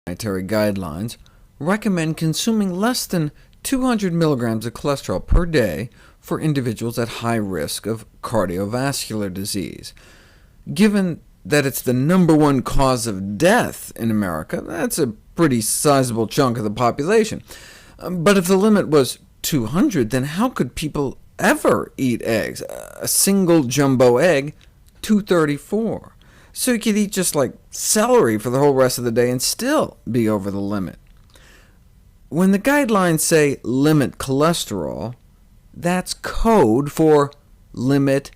dietary guidelines recommend consuming less than 200 milligrams of cholesterol per day for individuals at high risk of cardiovascular disease. Given that it's the #1 cause of death in America, that's a pretty sizable chunk of the population. But if the limit was 200, then how could people ever eat eggs? A single jumbo egg, $2.34. So you could eat just like celery for the whole rest of the day and still be over the limit. When the guidelines say limit cholesterol, that's code for limit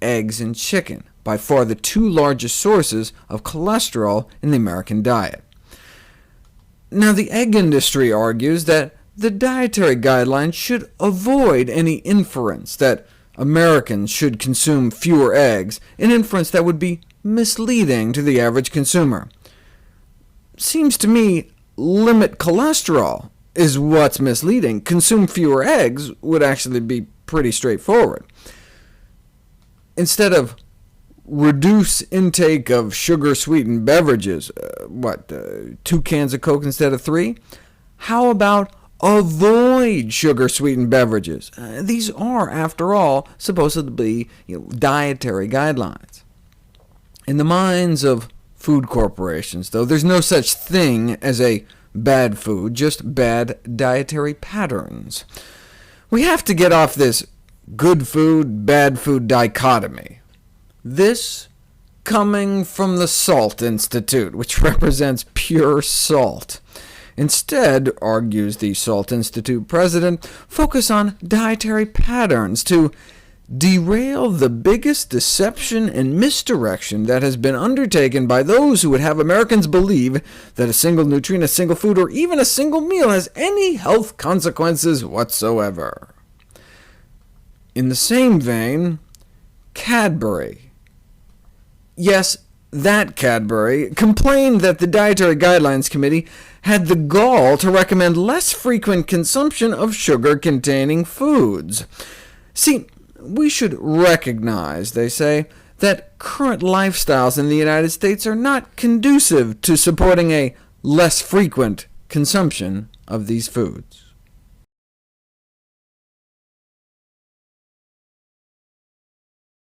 eggs and chicken, by far the two largest sources of cholesterol in the American diet. Now, the egg industry argues that the dietary guidelines should avoid any inference that Americans should consume fewer eggs, an inference that would be misleading to the average consumer. Seems to me limit cholesterol is what's misleading. Consume fewer eggs would actually be pretty straightforward. Instead of reduce intake of sugar-sweetened beverages, 2 cans of Coke instead of 3? How about avoid sugar-sweetened beverages? These are, after all, supposed to be dietary guidelines. In the minds of food corporations, though, there's no such thing as a bad food, just bad dietary patterns. We have to get off this good food, bad food dichotomy. This coming from the Salt Institute, which represents pure salt. Instead, argues the Salt Institute president, focus on dietary patterns to derail the biggest deception and misdirection that has been undertaken by those who would have Americans believe that a single nutrient, a single food, or even a single meal has any health consequences whatsoever. In the same vein, Cadbury. Yes, that Cadbury complained that the Dietary Guidelines Committee had the gall to recommend less frequent consumption of sugar-containing foods. See, we should recognize, they say, that current lifestyles in the United States are not conducive to supporting a less frequent consumption of these foods.